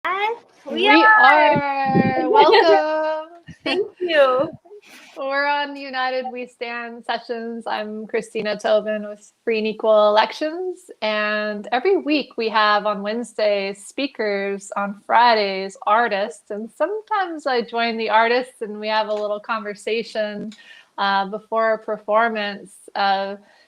Yes, we We are. are. Welcome. Thank you. We're on United We Stand sessions. I'm Christina Tobin with Free and Equal Elections. And every week we have on Wednesdays speakers, on Fridays artists. And sometimes I join the artists and we have a little conversation before a performance.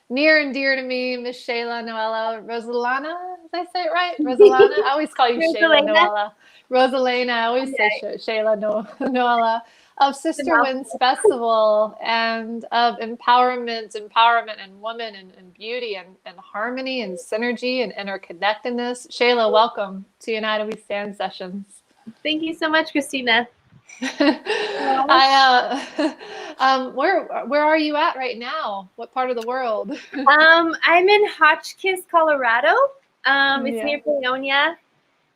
Near and dear to me, Miss Shaela Noella Rosalana. Did I say it right? Rosalana? I always call you Shaela Rosalina. Noella. Rosalena, I always say Shaela Noella of Sister Winds Festival and of empowerment and woman and beauty and harmony and synergy and interconnectedness. Shaela, welcome to United We Stand sessions. Thank you so much, Christina. Where are you at right now? What part of the world? I'm in Hotchkiss, Colorado. It's near Yeah. Paonia.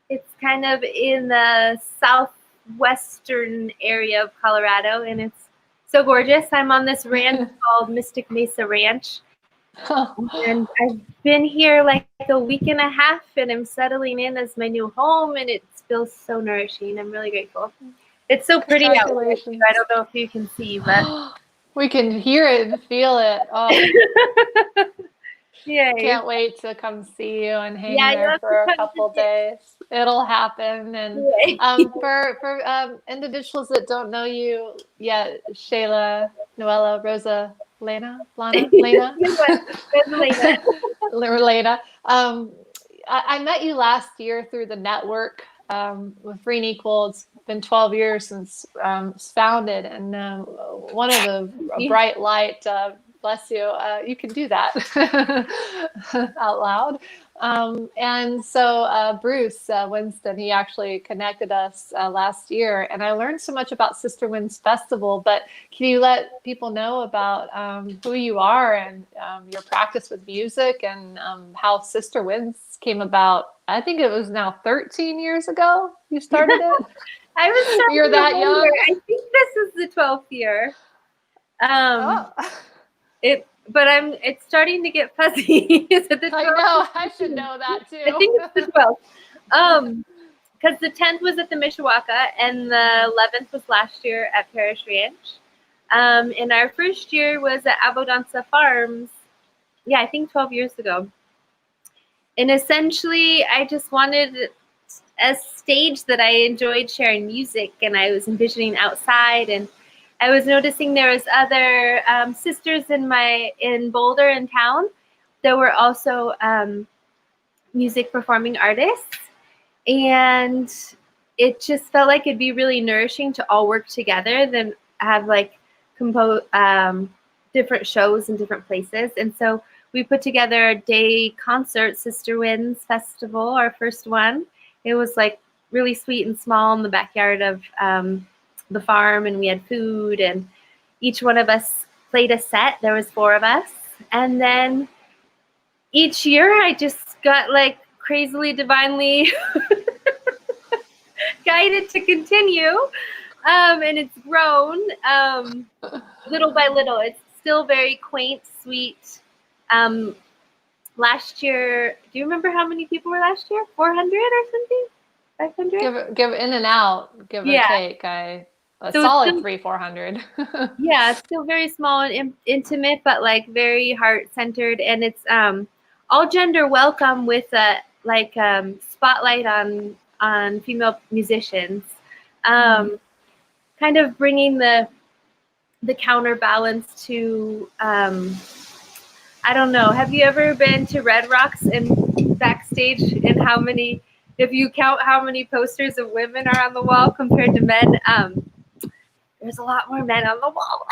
It's kind of in the southwestern area of Colorado, and it's so gorgeous. I'm on this ranch called Mystic Mesa Ranch, and I've been here like a week and a half, and I'm settling in as my new home, and it feels so nourishing. I'm really grateful. It's so pretty out there. I don't know if you can see, but we can hear it and feel it. Oh. Yay. Can't wait to come see you and hang there for a couple days. It'll happen. And for individuals that don't know you yet, Shaela Noella Rosalena, Lena, Lena. I met you last year through the network with Free and Equal. It's been 12 years since it's founded, and one of the bright light. Bless you. You can do that out loud. And so Bruce Winston, he actually connected us last year, and I learned so much about Sister Winds Festival. But can you let people know about who you are and your practice with music and how Sister Winds came about? I think it was now 13 years ago you started it. I was You're that young? I think this is the 12th year. But it's starting to get fuzzy. Is it the 12th? I know, I should know that too. I think it's the 12th. Because the 10th was at the Mishawaka and the 11th was last year at Parish Ranch. And our first year was at Abundancia Farms. Yeah, I think 12 years ago. And essentially, I just wanted a stage that I enjoyed sharing music, and I was envisioning outside, and I was noticing there was other sisters in Boulder in town that were also music performing artists, and it just felt like it'd be really nourishing to all work together than have like compose different shows in different places. And so we put together a day concert, Sister Winds Festival, our first one. It was like really sweet and small in the backyard of the farm, and we had food, and each one of us played a set. There was 4 of us, and then each year I just got like crazily divinely guided to continue, and it's grown little by little. It's still very quaint, sweet. Last year, do you remember how many people were last year? 400 or something? 500? Give in and out, give or take. Solid 300-400. Yeah, it's still very small and intimate, but like very heart-centered, and it's all gender welcome with a spotlight on female musicians, kind of bringing the counterbalance to I don't know. Have you ever been to Red Rocks and backstage, and if you count how many posters of women are on the wall compared to men, there's a lot more men on the wall.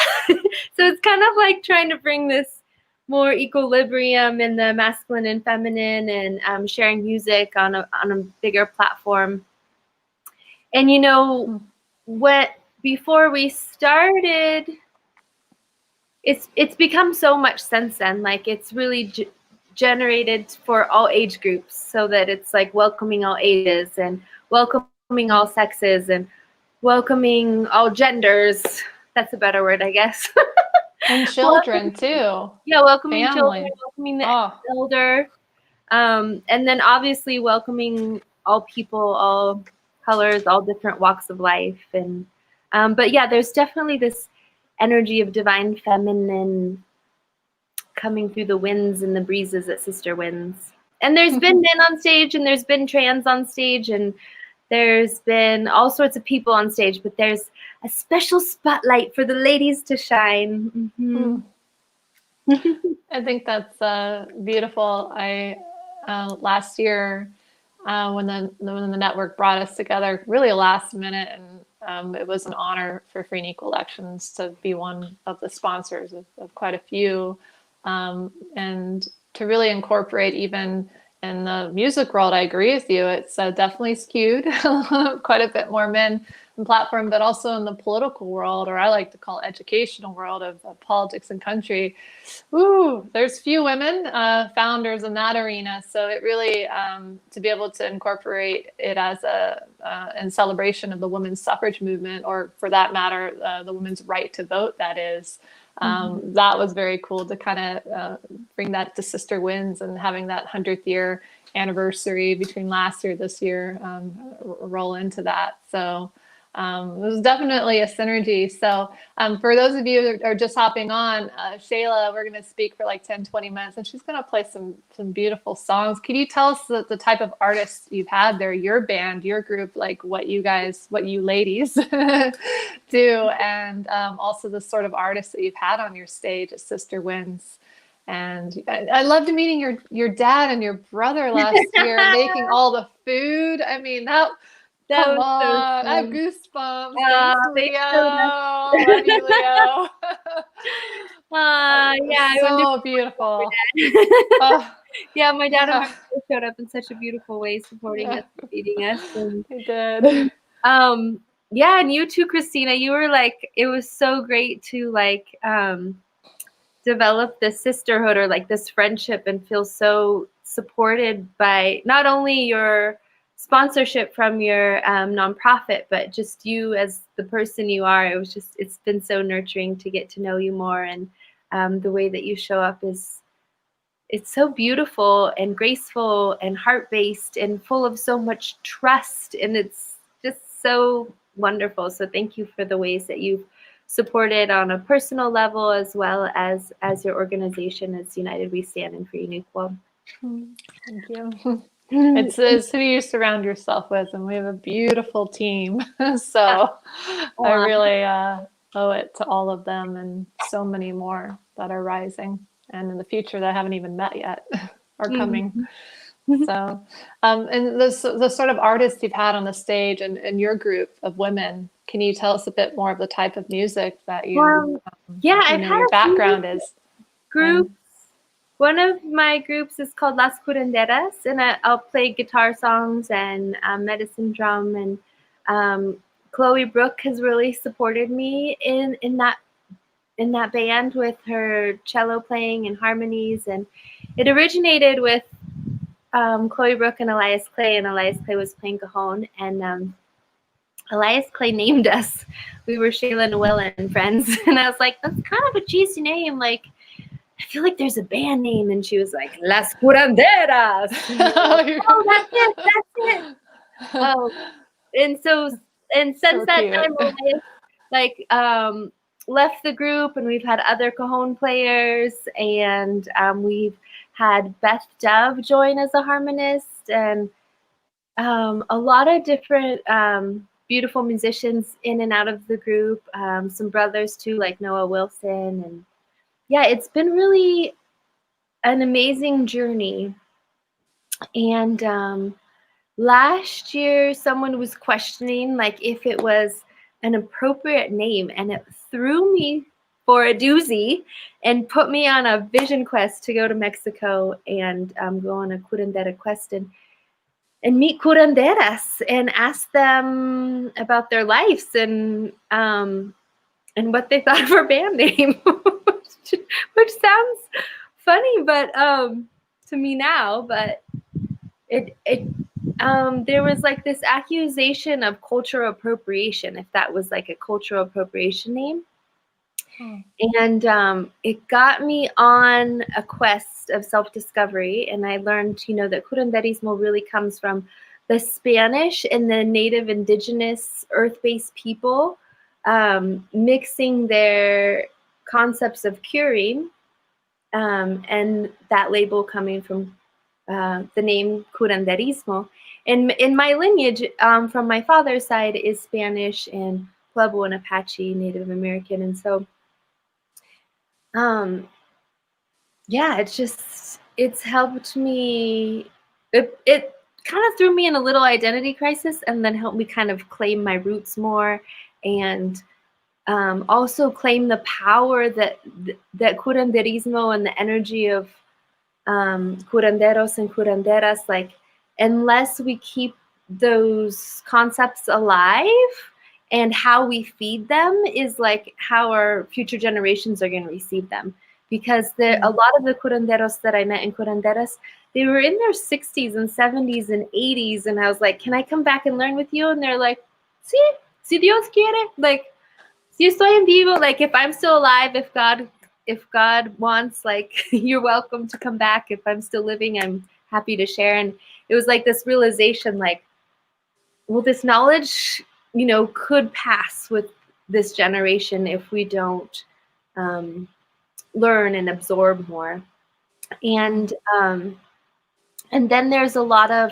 So it's kind of like trying to bring this more equilibrium in the masculine and feminine, and sharing music on a bigger platform. And you know, before we started, it's become so much since then. Like it's really generated for all age groups, so that it's like welcoming all ages and welcoming all sexes and welcoming all genders. That's a better word, I guess. And children too. Yeah, welcoming children, welcoming the elder, and then obviously welcoming all people, all colors, all different walks of life. And but yeah, there's definitely this energy of divine feminine coming through the winds and the breezes at Sister Winds. And there's been men on stage, and there's been trans on stage, and there's been all sorts of people on stage, but there's a special spotlight for the ladies to shine. Mm-hmm. I think that's beautiful. I last year when the network brought us together, really last minute, and it was an honor for Free and Equal Elections to be one of the sponsors of quite a few, and to really incorporate even in the music world. I agree with you. It's definitely skewed quite a bit more men and platform, but also in the political world, or I like to call educational world of politics and country. Ooh, there's few women founders in that arena. So it really, to be able to incorporate it as in celebration of the women's suffrage movement, or for that matter, the women's right to vote, that is, that was very cool to kind of bring that to Sister Winds, and having that 100th year anniversary between last year, this year, roll into that. So it was definitely a synergy. So for those of you who are just hopping on, Shaela, we're going to speak for like 10, 20 minutes, and she's going to play some beautiful songs. Can you tell us the type of artists you've had there, your band, your group, like what you ladies do, and also the sort of artists that you've had on your stage at Sister Winds? And I loved meeting your dad and your brother last year, making all the food. I mean, come on, I have goosebumps. Thanks, Leo. Love you, Leo. Yeah, so beautiful. Yeah, my dad and my mom showed up in such a beautiful way, supporting us, feeding us. And, he did. Yeah, and you too, Christina. You were like, it was so great to like develop this sisterhood, or like this friendship, and feel so supported by not only your sponsorship from your nonprofit, but just you as the person you are. It's been so nurturing to get to know you more, and the way that you show up it's so beautiful and graceful and heart-based and full of so much trust, and it's just so wonderful. So thank you for the ways that you've supported on a personal level, as well as your organization as United We Stand and Free and Equal. Thank you. It's who you surround yourself with, and we have a beautiful team. So I really owe it to all of them, and so many more that are rising, and in the future that I haven't even met yet are coming. So and the sort of artists you've had on the stage, and your group of women, can you tell us a bit more of the type of music that you your background is? Groups. One of my groups is called Las Curanderas, and I'll play guitar songs and medicine drum. And Chloe Brooke has really supported me in that band with her cello playing and harmonies. And it originated with Chloe Brooke and Elias Clay, and Elias Clay was playing cajon, and Elias Clay named us. We were Shaela Noella and friends, and I was like, that's kind of a cheesy name, like, I feel like there's a band name. And she was like, Las Curanderas. That's it. And since so that cute. time, Elias left the group, and we've had other cajon players, and we've had Beth Dove join as a harmonist, and a lot of different beautiful musicians in and out of the group. Some brothers too, like Noah Wilson. And yeah, it's been really an amazing journey. And last year, someone was questioning like if it was an appropriate name, and it threw me for a doozy and put me on a vision quest to go to Mexico and go on a curandera quest and meet curanderas and ask them about their lives and what they thought of our band name, which sounds funny, but to me now, but there was like this accusation of cultural appropriation, if that was like a cultural appropriation name. And it got me on a quest of self-discovery, and I learned, that curanderismo really comes from the Spanish and the native indigenous earth-based people mixing their concepts of curing, and that label coming from the name curanderismo. And in my lineage, from my father's side, is Spanish and Pueblo and Apache, Native American. And so, yeah, it's helped me. It kind of threw me in a little identity crisis, and then helped me kind of claim my roots more, and also claim the power that curanderismo and the energy of curanderos and curanderas, like, unless we keep those concepts alive, and how we feed them is like how our future generations are going to receive them. Because a lot of the curanderos that I met in curanderas, they were in their 60s and 70s and 80s, and I was like, can I come back and learn with you? And they're like, sí, si Dios quiere, like, si estoy en vivo, like, if I'm still alive, if God wants, like, you're welcome to come back. If I'm still living, I'm happy to share. And it was like this realization, like, well, this knowledge, could pass with this generation if we don't learn and absorb more. And then there's a lot of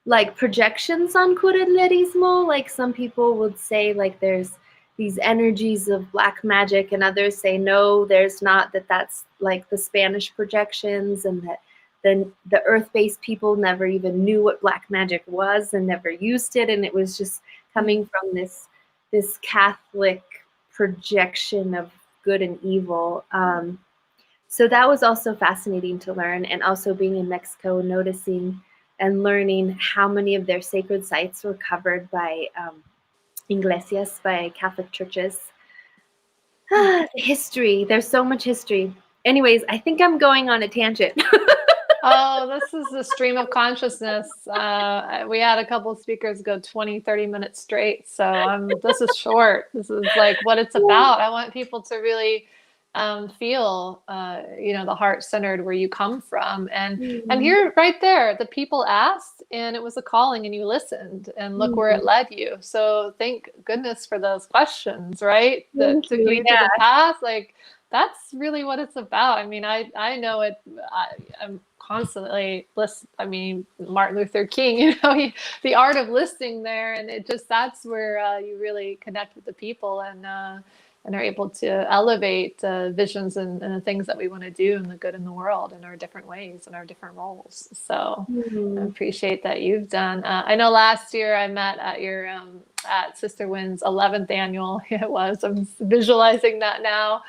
like projections on curanderismo. Like, some people would say like there's these energies of black magic, and others say no, there's not, that's like the Spanish projections, and that then the earth-based people never even knew what black magic was and never used it, and it was just coming from this Catholic projection of good and evil. So that was also fascinating to learn, and also being in Mexico, noticing and learning how many of their sacred sites were covered by iglesias, by Catholic churches. History. There's so much history. Anyways, I think I'm going on a tangent. Oh, this is the stream of consciousness. We had a couple of speakers go 20, 30 minutes straight. So this is short. This is like what it's about. I want people to really feel, the heart-centered where you come from. And here, right there, the people asked, and it was a calling, and you listened, and look where it led you. So thank goodness for those questions, right? That took you to the path. Like, that's really what it's about. I mean, I know it. I'm constantly listen. I mean, Martin Luther King, the art of listening there, and that's where you really connect with the people, and are able to elevate visions and the things that we want to do and the good in the world in our different ways and our different roles. So I appreciate that you've done. I know last year I met at your at Sister Winds 11th annual. It was. I'm visualizing that now.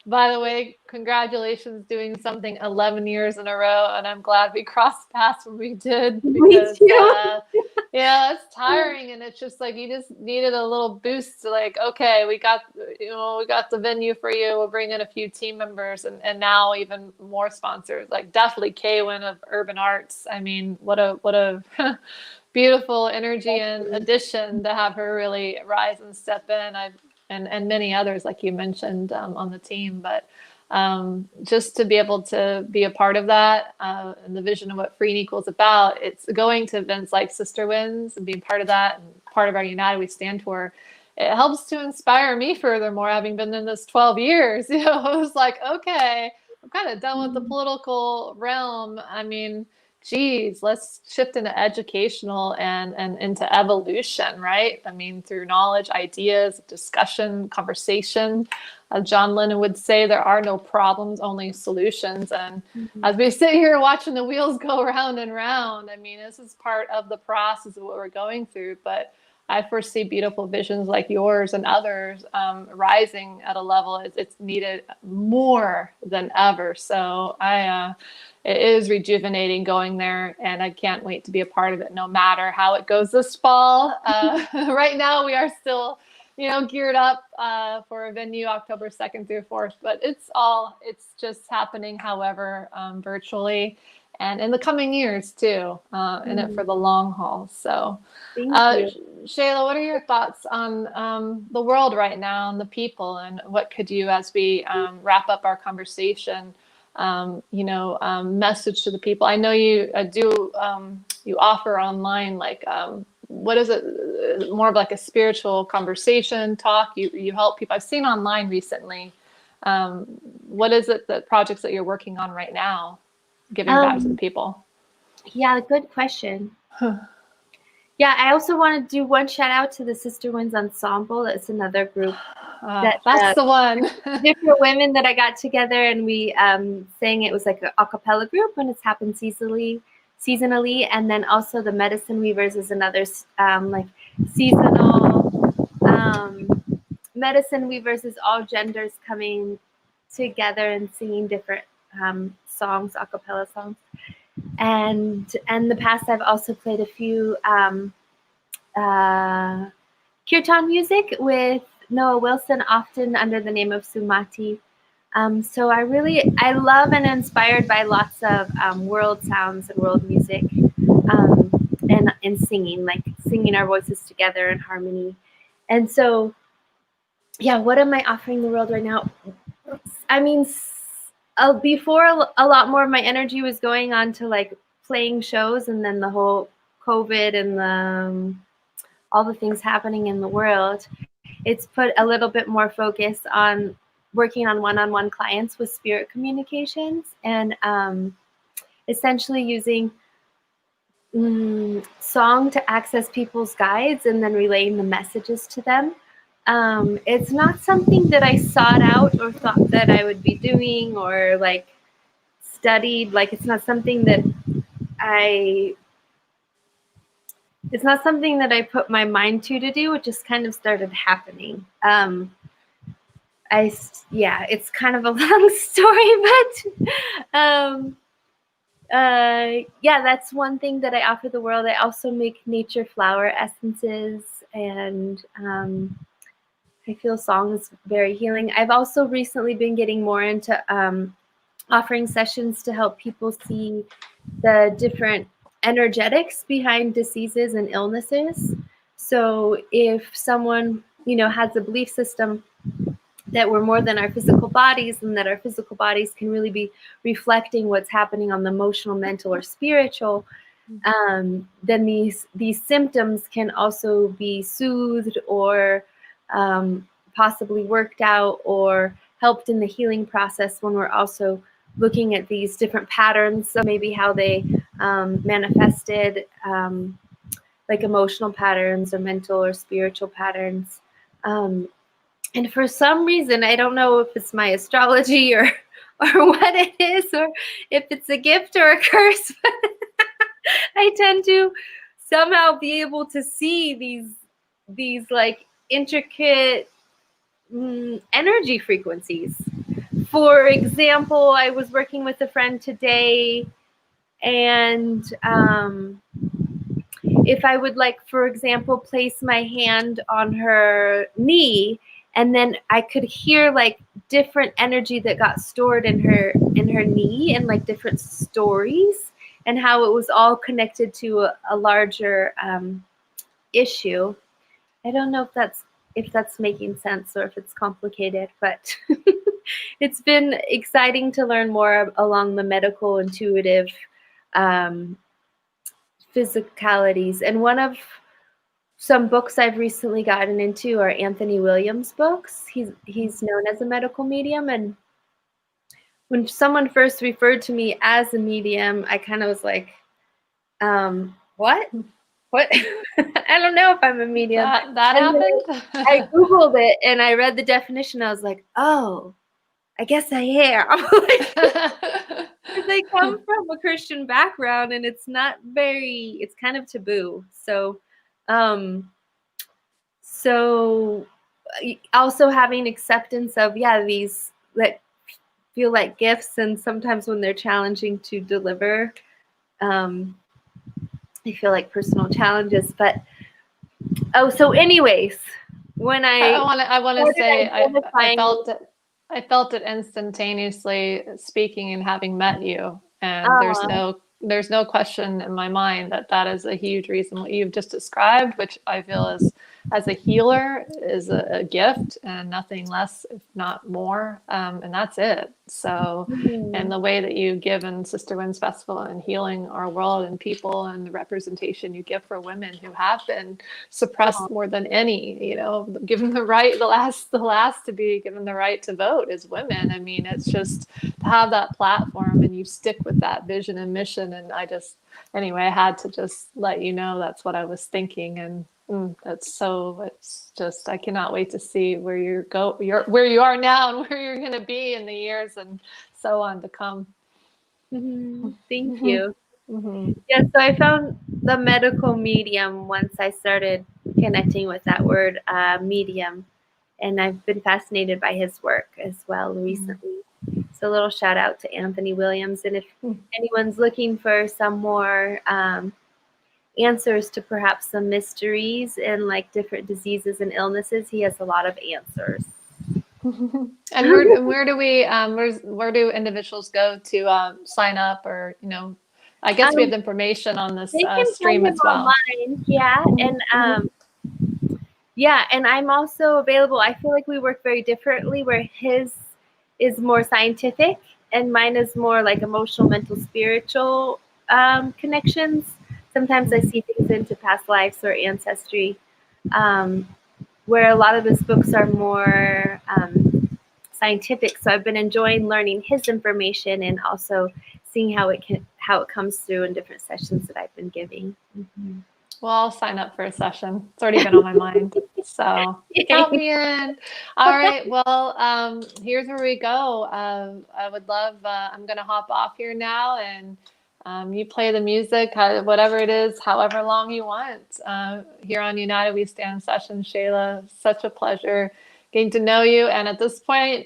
By the way, congratulations doing something 11 years in a row, and I'm glad we crossed paths when we did, because yeah, it's tiring, and it's just like you just needed a little boost to like, okay, we got the venue for you. We'll bring in a few team members, and now even more sponsors, like definitely Kaywin of Urban Arts. I mean, what a beautiful energy and addition to have her really rise and step in. And many others, like you mentioned, on the team, but just to be able to be a part of that, and the vision of what Free and Equal is about, it's going to events like Sister Winds and being part of that, and part of our United We Stand for. It helps to inspire me furthermore, having been in this 12 years. I was like, okay, I'm kind of done with the political realm. I mean, geez, let's shift into educational and into evolution, right? I mean, through knowledge, ideas, discussion, conversation. John Lennon would say there are no problems, only solutions. And as we sit here watching the wheels go round and round, I mean, this is part of the process of what we're going through. But I foresee beautiful visions like yours and others rising at a level it's needed more than ever. So it is rejuvenating going there, and I can't wait to be a part of it, no matter how it goes this fall. Right now, we are still, geared up for a venue October 2nd through 4th, but it's just happening, however, virtually, and in the coming years too, in it for the long haul. So, Shaela, what are your thoughts on the world right now and the people, and what could you, as we wrap up our conversation, message to the people? I know you do, you offer online, like, what is it? More of like a spiritual conversation talk. You help people. I've seen online recently. What is it, the projects that you're working on right now, giving back to the people? Yeah, good question. Yeah, I also want to do one shout out to the Sister Winds Ensemble. It's another group that's the one. different women that I got together, and we sang. It was like an a cappella group, and it's happened seasonally. And then also the Medicine Weavers is another like seasonal. Medicine Weavers is all genders coming together and singing different songs, a cappella songs. And in the past, I've also played a few kirtan music with Noah Wilson, often under the name of Sumati. So I love and inspired by lots of world sounds and world music, and singing, like singing our voices together in harmony. And so, yeah, what am I offering the world right now? I mean, before a lot more of my energy was going on to like playing shows, and then the whole COVID and all the things happening in the world, it's put a little bit more focus on working on one-on-one clients with spirit communications, and essentially using song to access people's guides and then relaying the messages to them. It's not something that I sought out or thought that I would be doing or like studied. Like it's not something that I put my mind to do. It just kind of started happening. It's kind of a long story, but that's one thing that I offer the world. I also make nature flower essences, and I feel song is very healing. I've also recently been getting more into offering sessions to help people see the different energetics behind diseases and illnesses. So if someone, has a belief system that we're more than our physical bodies, and that our physical bodies can really be reflecting what's happening on the emotional, mental, or spiritual, then these symptoms can also be soothed or possibly worked out or helped in the healing process when we're also looking at these different patterns, so maybe how they manifested, like emotional patterns or mental or spiritual patterns. And for some reason, I don't know if it's my astrology or what it is, or if it's a gift or a curse, but I tend to somehow be able to see these like intricate energy frequencies. For example, I was working with a friend today, and if I would, like, for example, place my hand on her knee, and then I could hear like different energy that got stored in her knee, and like different stories, and how it was all connected to a larger issue. I don't know if that's making sense or if it's complicated, but it's been exciting to learn more along the medical, intuitive physicalities. And one of some books I've recently gotten into are Anthony Williams' books. He's known as a medical medium, and when someone first referred to me as a medium, I kind of was like, what? I don't know if I'm a medium. That happened? I Googled it and I read the definition. I was like, oh, I guess I am. Because I come from a Christian background, and it's kind of taboo. So, also having acceptance of, these that feel like gifts, and sometimes when they're challenging to deliver, I feel like personal challenges. But so anyways, when I want to say I felt it instantaneously speaking and having met you, and there's no there's no question in my mind that that is a huge reason what you've just described, which I feel is, as a healer, is a gift and nothing less, if not more. And that's it. So, and the way that you give in Sister Winds Festival and healing our world and people, and the representation you give for women who have been suppressed more than any, you know, given the right, the last to be given the right to vote is women. I mean, it's just to have that platform and you stick with that vision and mission. And anyway, I had to just let you know that's what I was thinking. And it's just, I cannot wait to see where where you are now and where you're going to be in the years and so on to come. Thank you. Yeah, so I found the medical medium once I started connecting with that word, medium, and I've been fascinated by his work as well recently. So a little shout out to Anthony Williams, and if anyone's looking for some more answers to perhaps some mysteries and like different diseases and illnesses, he has a lot of answers. And where do individuals go to sign up, or, you know, I guess we have information on this stream as well. Online, yeah, and yeah, and I'm also available. I feel like we work very differently, where his is more scientific and mine is more like emotional, mental, spiritual connections. Sometimes I see things into past lives or ancestry, where a lot of his books are more scientific. So I've been enjoying learning his information and also seeing how it comes through in different sessions that I've been giving. Well, I'll sign up for a session. It's already been on my mind. So count me in. All right. Well, here's where we go. I would love, I'm going to hop off here now, and you play the music, whatever it is, however long you want. Here on United We Stand session, Shaela, such a pleasure getting to know you. And at this point,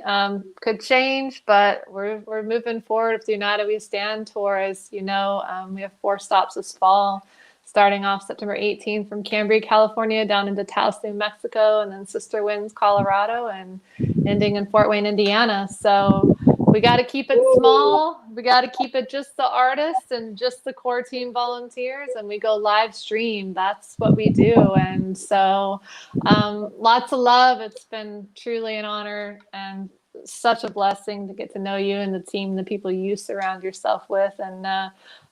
could change, but we're moving forward with the United We Stand tour. As you know, we have 4 stops this fall, starting off September 18th from Cambria, California, down into Taos, New Mexico, and then Sister Winds, Colorado, and ending in Fort Wayne, Indiana. So we got to keep it small. We got to keep it just the artists and just the core team volunteers, and we go live stream. That's what we do. And so lots of love. It's been truly an honor and such a blessing to get to know you and the team, the people you surround yourself with, and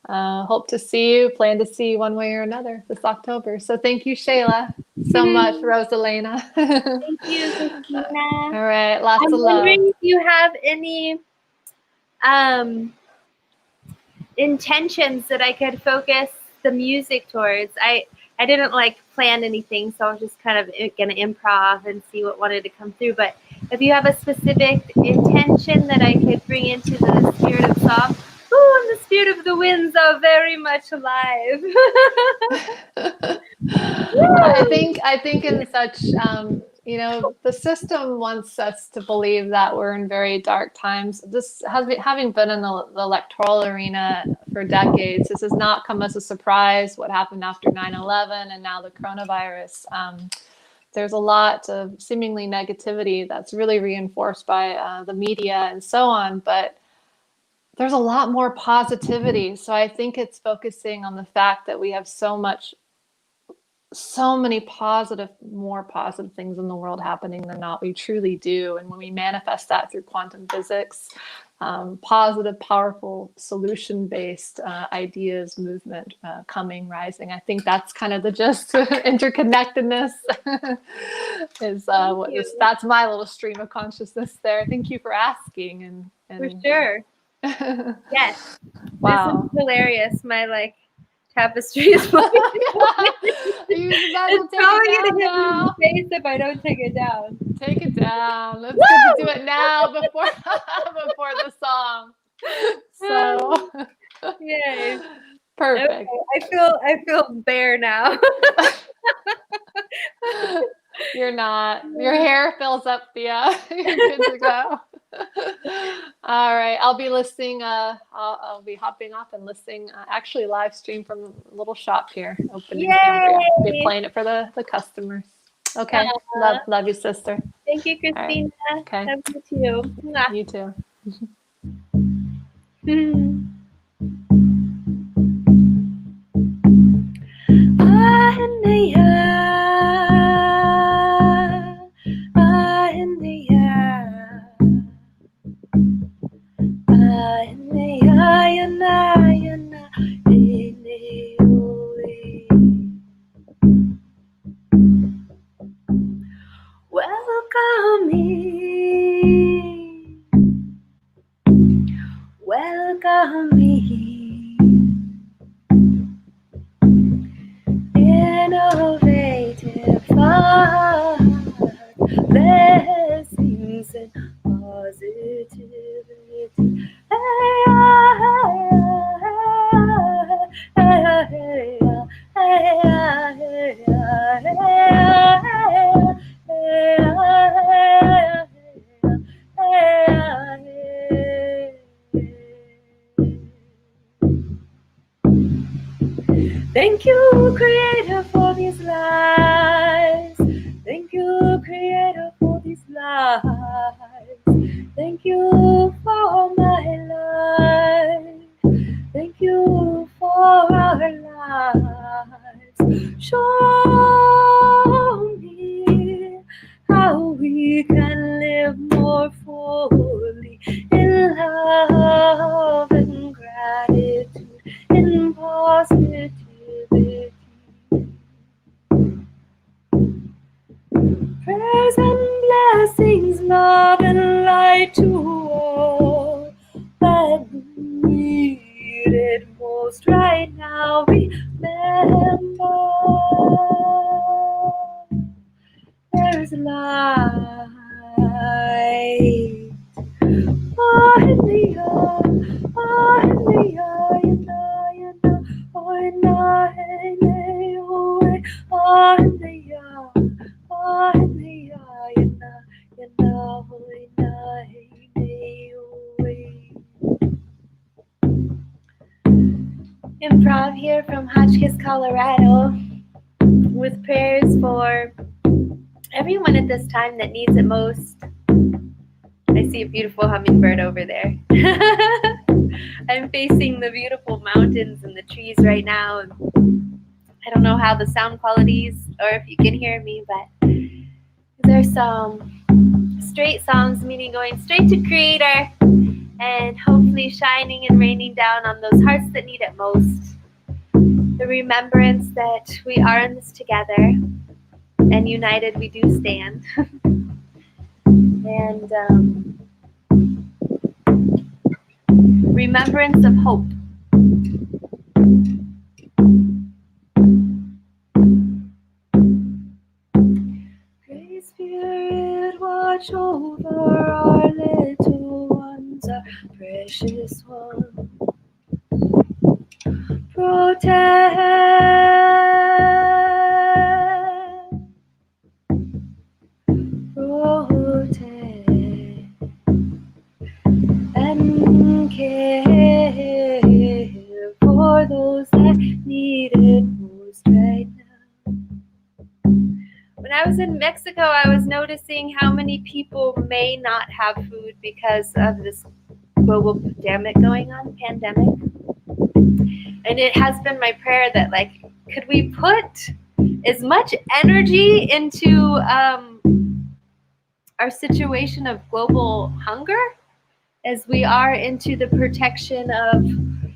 hope to see you, plan to see you one way or another this October. So thank you, Shaela, so much, Rosalena. Thank you, Christina. All right, lots of love. I'm wondering if you have any intentions that I could focus the music towards. I didn't like plan anything, so I was just kind of gonna improv and see what wanted to come through. But if you have a specific intention that I could bring into the spirit of song, and the spirit of the winds are very much alive. I think in such, you know, the system wants us to believe that we're in very dark times. This having been in the electoral arena for decades, this has not come as a surprise. What happened after 9/11 and now the coronavirus. There's a lot of seemingly negativity that's really reinforced by the media and so on, but there's a lot more positivity. So I think it's focusing on the fact that we have so many more positive things in the world happening than not. We truly do. And when we manifest that through quantum physics, positive, powerful, solution-based ideas, movement, rising. I think that's kind of the gist. Interconnectedness is that's my little stream of consciousness there. Thank you for asking. And for sure. Yes. Wow. This is hilarious. My tapestry is falling. It's probably gonna hit me in the face if I don't take it down. Take it down. Let's get to do it now before the song. So yay. Perfect. Okay. I feel bare now. You're not. Your hair fills up the you're good to go. All right. I'll be listening. I'll be hopping off and listening. Actually, live stream from a little shop here, open in Cambria. I'll be playing it for the customers. Okay. Love you, sister. Thank you, Christina. Right. Okay. Love you too. You too. Welcome me, welcome me, innovative thoughts, blessings and positivity. Hey, thank you, Creator, for these lives. Thank you, Creator, for these lives. Thank you for my life. Thank you for our lives. Show me how we can live more fully in love and gratitude, in positivity. Prayers and blessings, love and light to all that need it most right now. Remember, there is light. Oh, in the eye, oh, in the eye, in the eye, oh, in the eye, oh, in the eye. Improv here from Hotchkiss, Colorado, with prayers for everyone at this time that needs it most. I see a beautiful hummingbird over there. I'm facing the beautiful mountains and the trees right now. I don't know how the sound quality is or if you can hear me, but there's some straight songs, meaning going straight to Creator and hopefully shining and raining down on those hearts that need it most. The remembrance that we are in this together and united we do stand. And remembrance of hope. Great Spirit, watch over our little ones, our precious ones. Protect and care for those that need it most right now. When I was in Mexico, I was noticing how many people may not have food because of this global pandemic going on, And it has been my prayer that, like, could we put as much energy into our situation of global hunger as we are into the protection of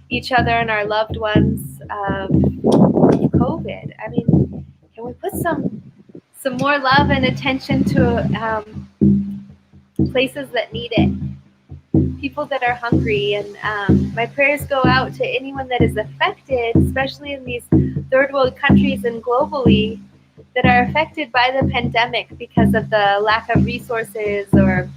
each other and our loved ones of COVID. I mean, can we put some more love and attention to places that need it, people that are hungry, and my prayers go out to anyone that is affected, especially in these third world countries and globally, that are affected by the pandemic because of the lack of resources or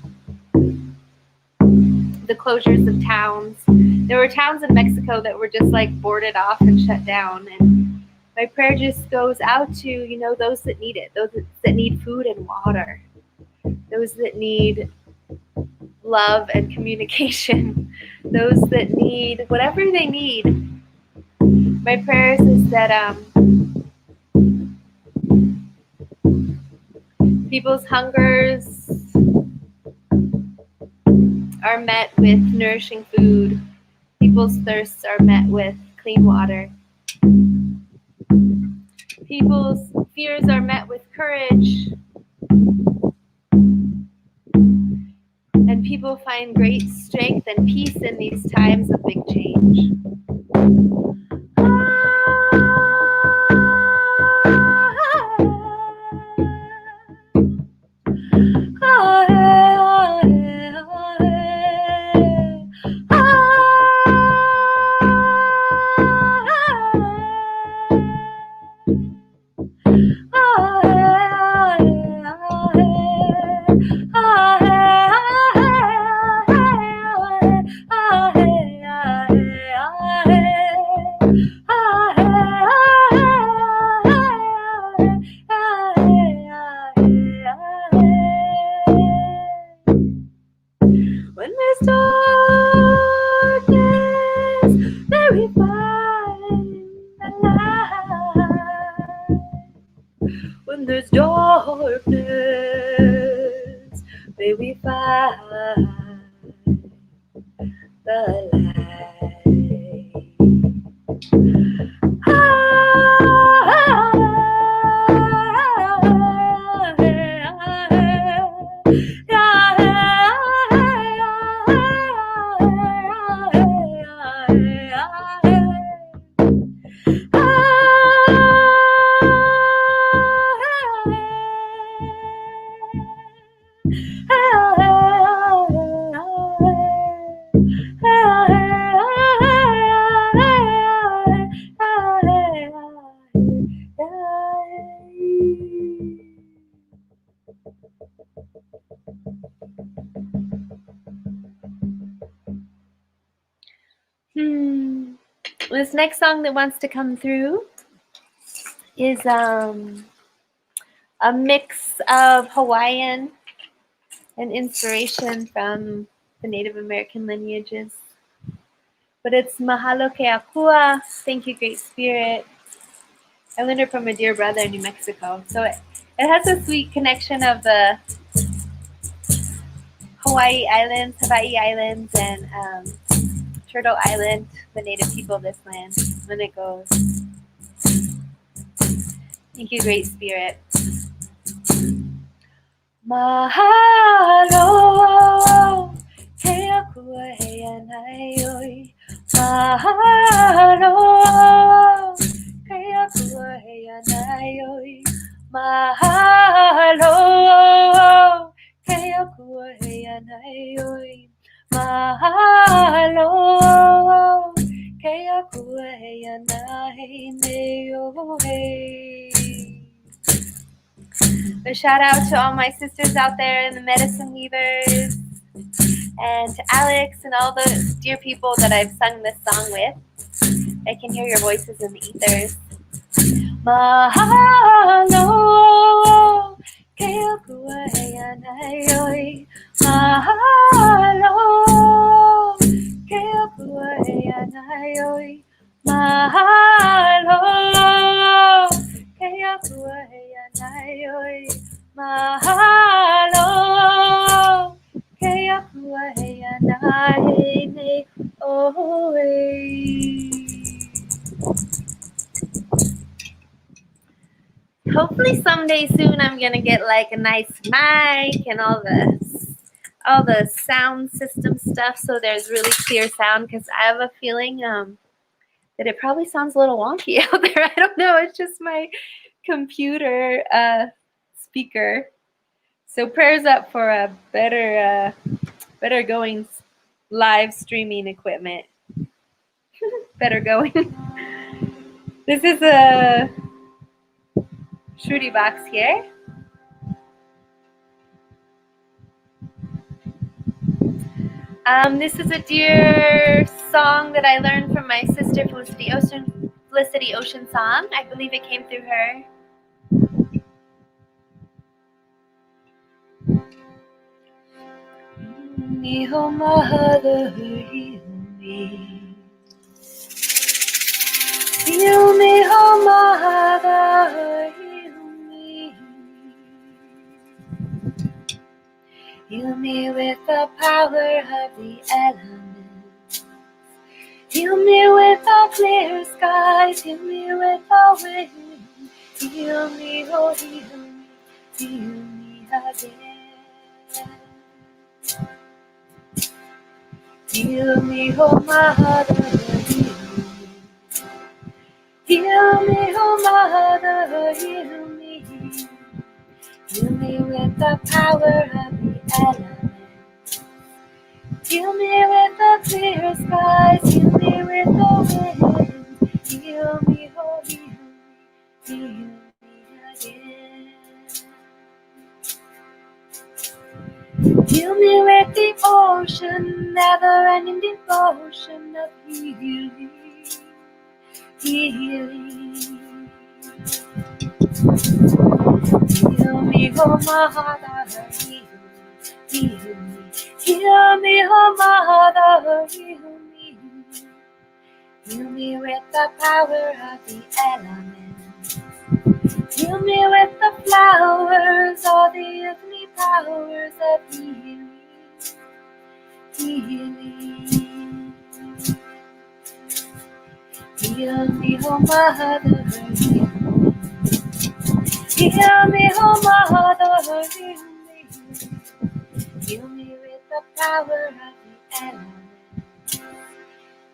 the closures of towns. There were towns in Mexico that were just like boarded off and shut down, and my prayer just goes out to, you know, those that need it, those that need food and water, those that need love and communication, those that need whatever they need. My prayers is that people's hungers are met with nourishing food. People's thirsts are met with clean water. People's fears are met with courage, and people find great strength and peace in these times of big change. When there's darkness, there we find the light. When there's darkness, may we find the light. This next song that wants to come through is a mix of Hawaiian and inspiration from the Native American lineages. But it's Mahalo Ke Akua, thank you, Great Spirit. I learned it from a dear brother in New Mexico. So it has a sweet connection of the Hawaii Islands, and Turtle Island, the native people of this land, when it goes. Thank you, Great Spirit. Mahalo, ke akua he anai oi. Mahalo, ke akua he anai oi. Mahalo, ke akua he anai oi. Mahalo, ke akua he anai me oi. A shout out to all my sisters out there in the medicine weavers, and to Alex and all the dear people that I've sung this song with. I can hear your voices in the ethers. Mahalo, ke akua he anai oi. Mahalo, ke akua he anai oi. Mahalo, ke akua he anai oi. Mahalo, ke akua he anai me oi. Hopefully someday soon I'm gonna get like a nice mic and all the sound system stuff, so there's really clear sound, because I have a feeling that it probably sounds a little wonky out there. I don't know, it's just my computer speaker. So prayers up for a better going live streaming equipment. Better going. This is a Shruti box here. This is a dear song that I learned from my sister Felicity Ocean Song. I believe it came through her. Miho mahada heal me. Heal me, oh mahada heal me. Heal me with the power of the elements. Heal me with the clear skies. Heal me with the wind. Heal me, oh heal me again. Heal me, oh Mother, heal me. Heal me, oh Mother, heal me. Heal me with the power of the elements. Heal me with the clear skies. Heal me with the wind. Heal me, oh heal me again. Heal me with the ocean, never-ending devotion of healing, healing. Heal me, oh Mother, heal me. Heal me, oh Mother, heal me. Heal me with the power of the elements. Heal me with the flowers, all the earthly powers of healing, healing. Heal me, oh Mother, heal me. Heal me, oh Mother, heal me. Heal me with the power of the elements.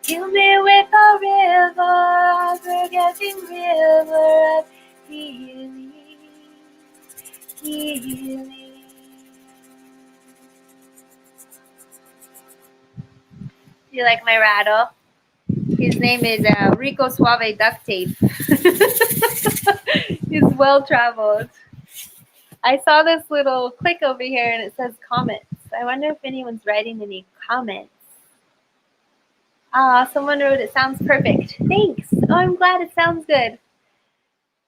Heal me with a river, forgetting river of healing, healing. Do you like my rattle? His name is Rico Suave Duct Tape. He's well traveled. I saw this little click over here and it says comments. I wonder if anyone's writing any comments. Ah, someone wrote it sounds perfect. Thanks. Oh, I'm glad it sounds good.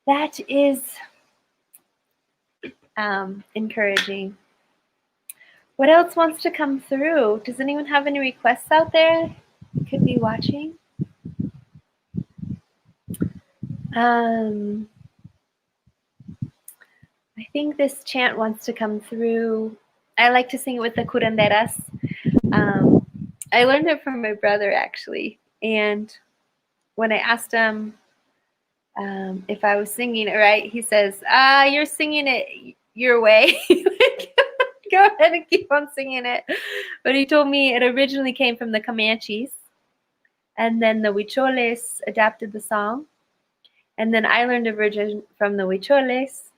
That is encouraging. What else wants to come through? Does anyone have any requests out there? Could be watching. I think this chant wants to come through. I like to sing it with the Curanderas. I learned it from my brother, actually. And when I asked him if I was singing it right, he says, you're singing it your way. Go ahead and keep on singing it. But he told me it originally came from the Comanches. And then the Huicholes adapted the song. And then I learned a version from the Huicholes.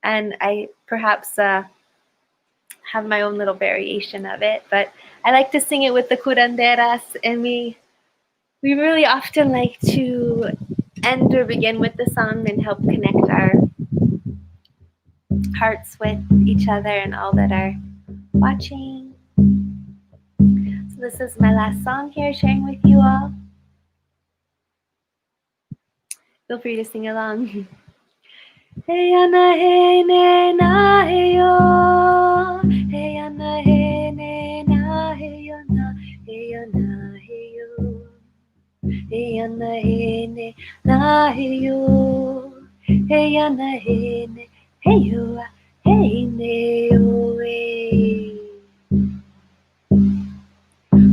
And I perhaps have my own little variation of it. But I like to sing it with the curanderas. And we really often like to end or begin with the song and help connect our hearts with each other and all that are watching. So this is my last song here, sharing with you all. Feel free to sing along. Hey ana hey ne na hey yo, hey ana hey ne na hey yo na hey yo na hey yo, hey ana hey ne na hey yo, hey ana hey ne hey yo hey ne yo hey.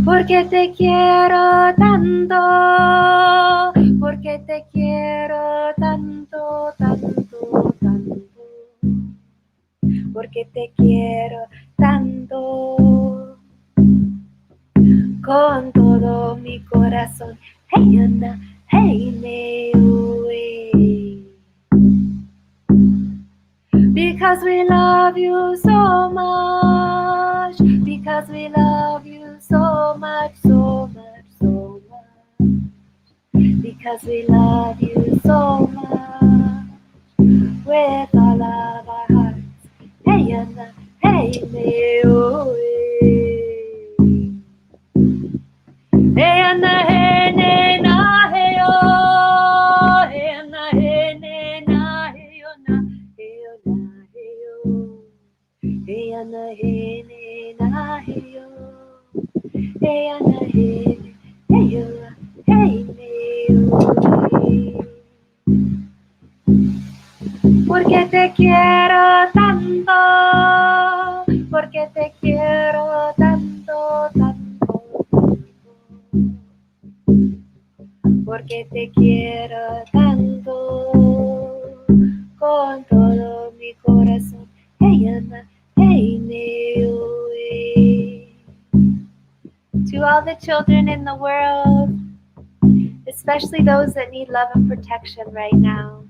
Porque te quiero tanto, porque te quiero tanto, tanto, tanto, porque te quiero tanto, con todo mi corazón, hey, Ana, hey, Neo, because we love you so much, because we love you so much, so much, so much, because we love you so much, with all of our hearts, hey Anna, hey Neo, hey Anna, hey Nena, hey oh, hey Anna, hey Nena, hey oh na, hey oh na, hey oh, hey Anna, hey Nena, hey oh, hey Anna, hey, hey oh, hey Neo, hey. Porque te quiero tanto, porque te quiero tanto, tanto, tanto, porque te quiero tanto, con todo mi corazón. Hey, Anna, hey, Naomi. To all the children in the world, especially those that need love and protection right now.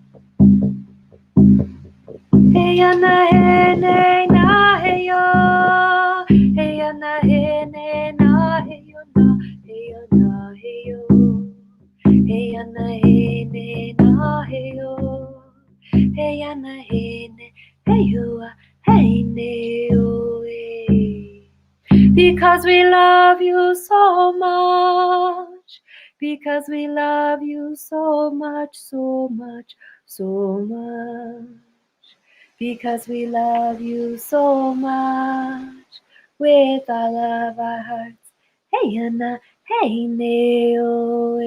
Hey, Anna, hey, nay, na, hey, yo. Hey, Anna, hey, nay, na, hey, yo, na. Hey, Anna, hey, yo. Hey, Anna, hey, nay, na, hey, yo. Hey, Anna, hey, nay, hey, yo, hey, nay, yo, hey. Because we love you so much. Because we love you so much, so much, so much. Because we love you so much with all of our hearts. Hey, Anna, hey, Naomi.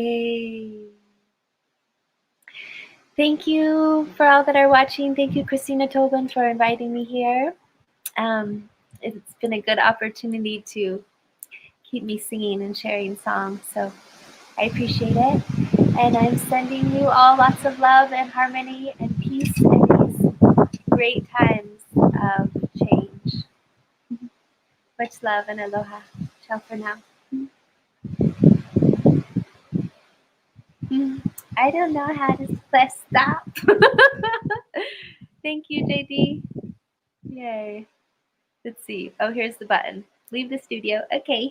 Thank you for all that are watching. Thank you, Christina Tobin, for inviting me here. It's been a good opportunity to keep me singing and sharing songs, so I appreciate it. And I'm sending you all lots of love and harmony and peace in these great times of change. Much love and aloha. Ciao for now. I don't know how to press stop. Thank you, JD. Yay. Let's see. Oh, here's the button. Leave the studio. Okay.